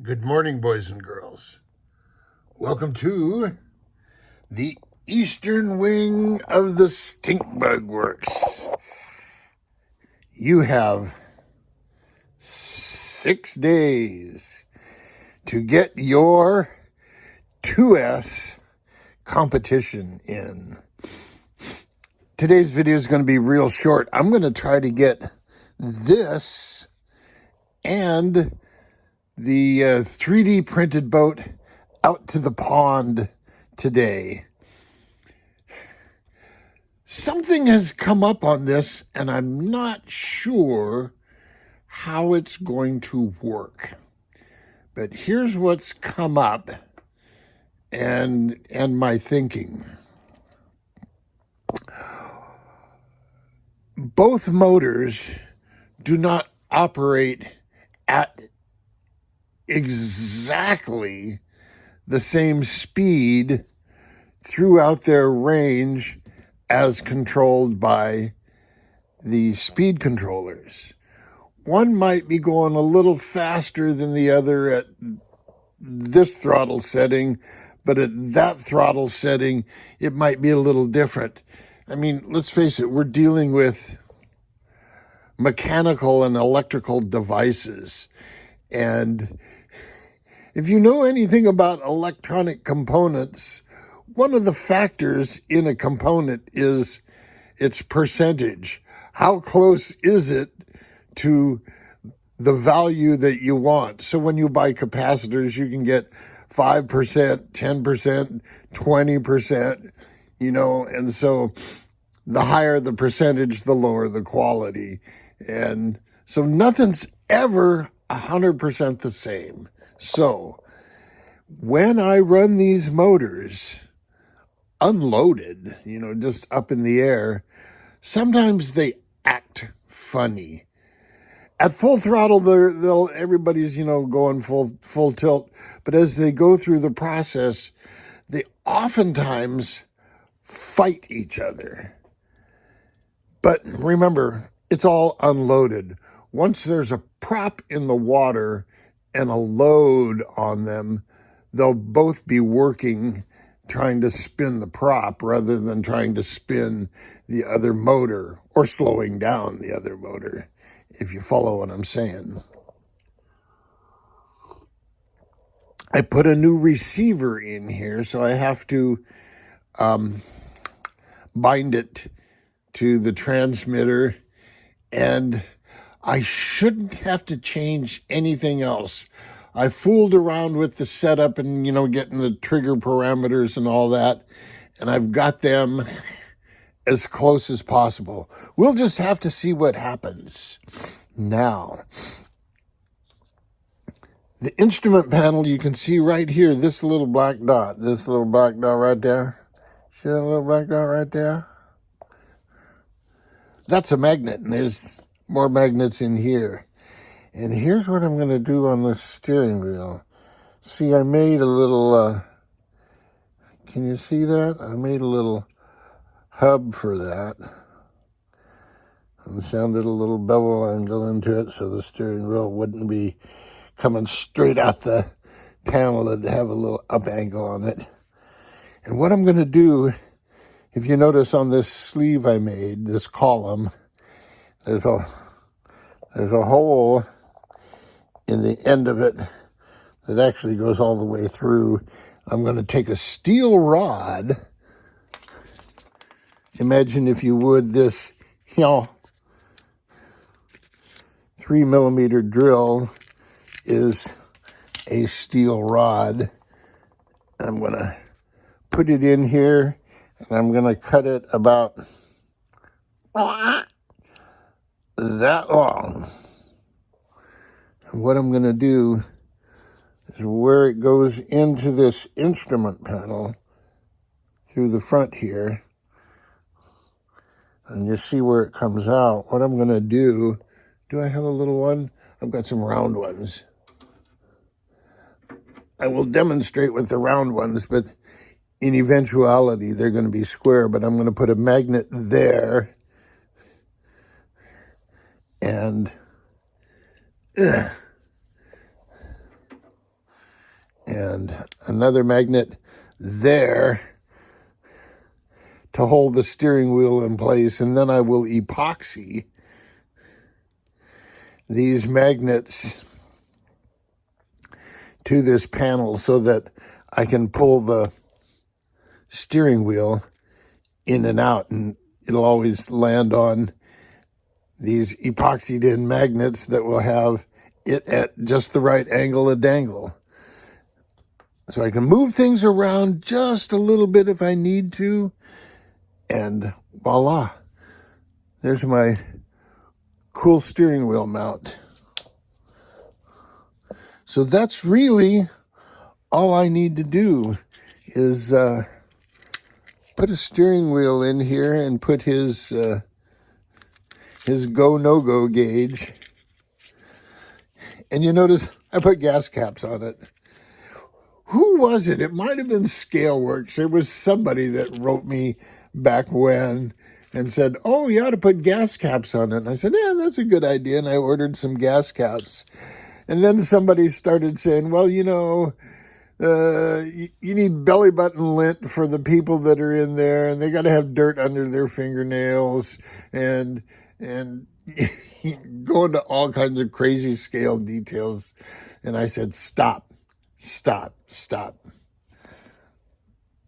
Good morning, boys and girls. Welcome to the eastern wing of the Stinkbug Works. You have 6 days to get your 2S competition in. Today's video is going to be real short. I'm going to try to get this and the 3D printed boat out to the pond today. Something has come up on this, and I'm not sure how it's going to work. But here's what's come up and my thinking. Both motors do not operate at exactly the same speed throughout their range as controlled by the speed controllers. One might be going a little faster than the other at this throttle setting, but at that throttle setting, it might be a little different. I mean, let's face it, we're dealing with mechanical and electrical devices. And if you know anything about electronic components, one of the factors in a component is its percentage. How close is it to the value that you want? So when you buy capacitors, you can get 5%, 10%, 20%, and so the higher the percentage, the lower the quality. And so nothing's ever 100% the same. So when I run these motors unloaded, just up in the air, sometimes they act funny. At full throttle, everybody's, going full tilt. But as they go through the process, they oftentimes fight each other. But remember, it's all unloaded. Once there's a prop in the water and a load on them, they'll both be working, trying to spin the prop rather than trying to spin the other motor or slowing down the other motor, if you follow what I'm saying. I put a new receiver in here, so I have to bind it to the transmitter, and I shouldn't have to change anything else. I fooled around with the setup and, getting the trigger parameters and all that, and I've got them as close as possible. We'll just have to see what happens. Now, the instrument panel, you can see right here, this little black dot right there. See that little black dot right there? That's a magnet, and there's more magnets in here. And here's what I'm going to do on this steering wheel. See, I made a little, can you see that? I made a little hub for that. And sounded a little bevel angle into it so the steering wheel wouldn't be coming straight out the panel. It'd have a little up angle on it. And what I'm going to do, if you notice on this sleeve I made, this column, there's a hole in the end of it that actually goes all the way through. I'm going to take a steel rod. Imagine, if you would, this, 3mm drill is a steel rod. I'm going to put it in here, and I'm going to cut it about that long. And what I'm going to do is where it goes into this instrument panel through the front here, and you see where it comes out. What I'm going to do I have a little one? I've got some round ones. I will demonstrate with the round ones, but in eventuality, they're going to be square. But I'm going to put a magnet there, and and another magnet there to hold the steering wheel in place. And then I will epoxy these magnets to this panel so that I can pull the steering wheel in and out, and it'll always land on these epoxied in magnets that will have it at just the right angle of dangle. So I can move things around just a little bit if I need to, and voila, there's my cool steering wheel mount. So that's really all I need to do is put a steering wheel in here and put his go no-go gauge. And you notice I put gas caps on it. Who was it? It might have been Scaleworks. There was somebody that wrote me back when and said, oh, you ought to put gas caps on it. And I said, yeah, that's a good idea. And I ordered some gas caps. And then somebody started saying, well, you know, you need belly button lint for the people that are in there, and they got to have dirt under their fingernails, and go into all kinds of crazy scale details. And I said, stop.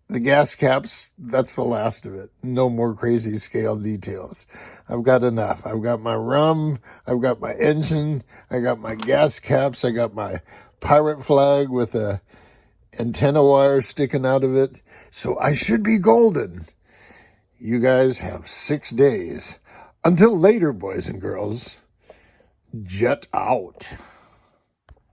The gas caps, that's the last of it. No more crazy scale details. I've got enough. I've got my rum. I've got my engine. I got my gas caps. I got my pirate flag with a antenna wire sticking out of it. So I should be golden. You guys have 6 days. Until later, boys and girls. Jet out.